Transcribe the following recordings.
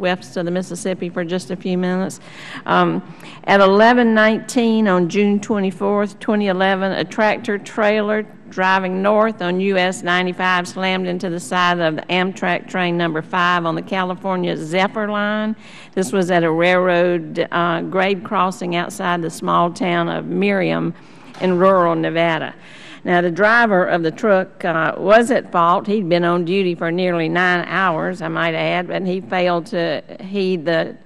west of the Mississippi for just a few minutes. At 11:19 on June 24th, 2011, a tractor-trailer driving north on US 95 slammed into the side of the Amtrak train number 5 on the California Zephyr line. This was at a railroad grade crossing outside the small town of Miriam in rural Nevada. Now, the driver of the truck was at fault. He'd been on duty for nearly 9 hours, I might add, but he failed to heed the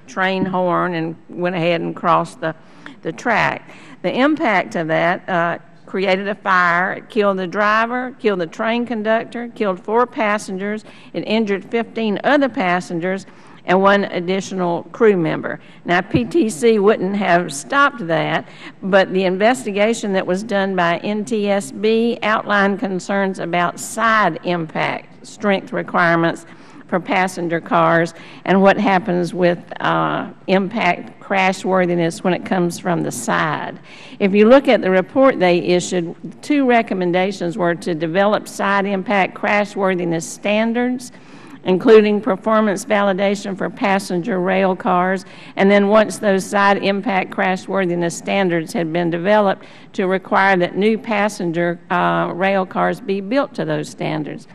train horn and went ahead and crossed the track. The impact of that created a fire. It killed the driver, killed the train conductor, killed 4 passengers. It injured 15 other passengers and 1 additional crew member. Now, PTC wouldn't have stopped that, but the investigation that was done by NTSB outlined concerns about side impact strength requirements for passenger cars and what happens with impact crashworthiness when it comes from the side. If you look at the report they issued, 2 recommendations were to develop side impact crashworthiness standards, including performance validation for passenger rail cars, and then once those side impact crashworthiness standards had been developed, to require that new passenger rail cars be built to those standards.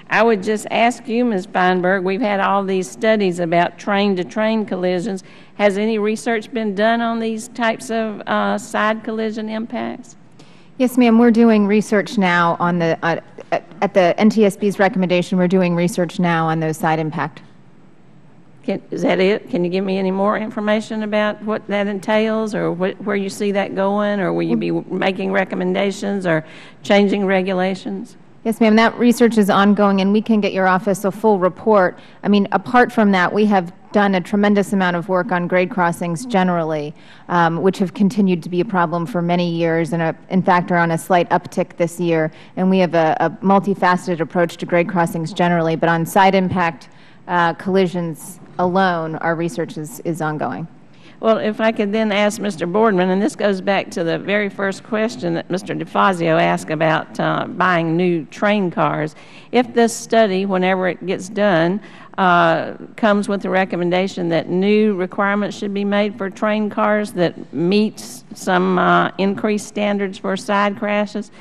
I would just ask you, Ms. Feinberg, we've had all these studies about train-to-train collisions. Has any research been done on these types of side collision impacts? Yes, ma'am. We're doing research now on the at the NTSB's recommendation. We're doing research now on those side impact. Is that it? Can you give me any more information about what that entails, or where you see that going, or will you be making recommendations or changing regulations? Yes, ma'am. That research is ongoing, and we can get your office a full report. I mean, apart from that, we have done a tremendous amount of work on grade crossings generally, which have continued to be a problem for many years and, in fact, are on a slight uptick this year. And we have a multifaceted approach to grade crossings generally, but on side impact collisions alone, our research is ongoing. Well, if I could then ask Mr. Boardman, and this goes back to the very first question that Mr. DeFazio asked about buying new train cars. If this study, whenever it gets done, comes with the recommendation that new requirements should be made for train cars that meets some increased standards for side crashes,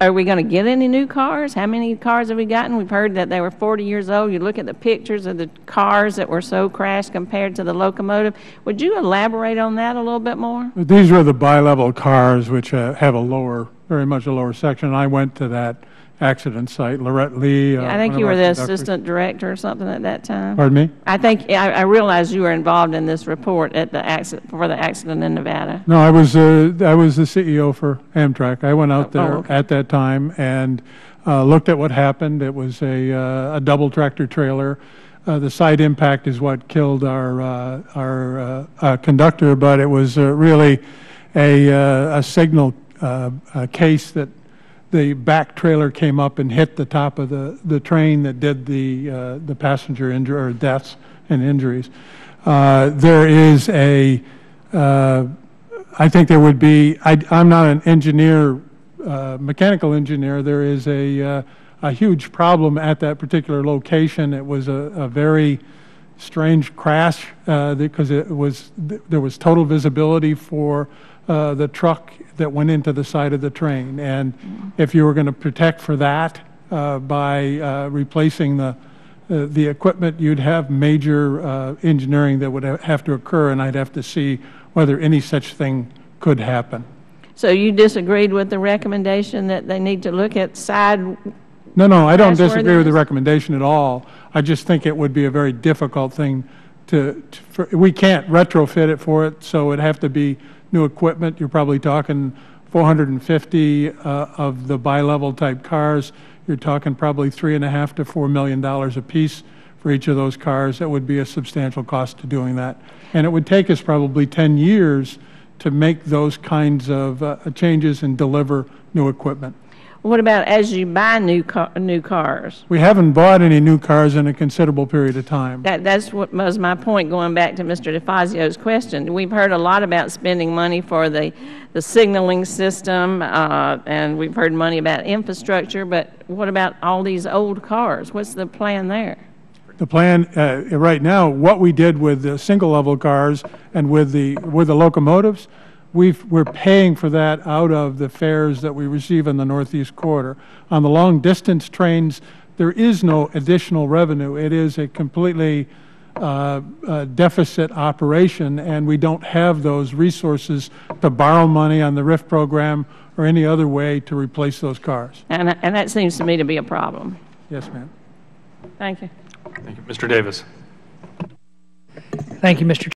are we going to get any new cars? How many cars have we gotten? We've heard that they were 40 years old. You look at the pictures of the cars that were so crashed compared to the locomotive. Would you elaborate on that a little bit more? These were the bi-level cars, which have a lower, very much a lower section. I went to that accident site, Lorette Lee. I think you were the assistant director or something at that time. Pardon me? I think I realized you were involved in this report at the accident for the accident in Nevada. No, I was the CEO for Amtrak. I went out there at that time and looked at what happened. It was a double tractor trailer. The side impact is what killed our conductor, but it was really a signal case that the back trailer came up and hit the top of the train that did the passenger injury or deaths and injuries. There is I think there would be, I'm not an engineer, mechanical engineer. There is a huge problem at that particular location. It was a very strange crash because there was total visibility for the truck that went into the side of the train, and if you were going to protect for that by replacing the equipment, you'd have major engineering that would have to occur, and I'd have to see whether any such thing could happen. So you disagreed with the recommendation that they need to look at side? No, I don't disagree with the recommendation at all. I just think it would be a very difficult thing we can't retrofit it for it, so it'd have to be new equipment. You're probably talking 450 of the bi-level type cars. You're talking probably $3.5 to $4 million a piece for each of those cars. That would be a substantial cost to doing that. And it would take us probably 10 years to make those kinds of changes and deliver new equipment. What about as you buy new cars? We haven't bought any new cars in a considerable period of time. That's what was my point, going back to Mr. DeFazio's question. We've heard a lot about spending money for the signaling system, and we've heard money about infrastructure, but what about all these old cars? What's the plan there? The plan right now, what we did with the single-level cars and with the locomotives, we're paying for that out of the fares that we receive in the Northeast Corridor. On the long-distance trains, there is no additional revenue. It is a completely deficit operation, and we don't have those resources to borrow money on the RIF program or any other way to replace those cars. And that seems to me to be a problem. Yes, ma'am. Thank you. Thank you. Mr. Davis. Thank you, Mr.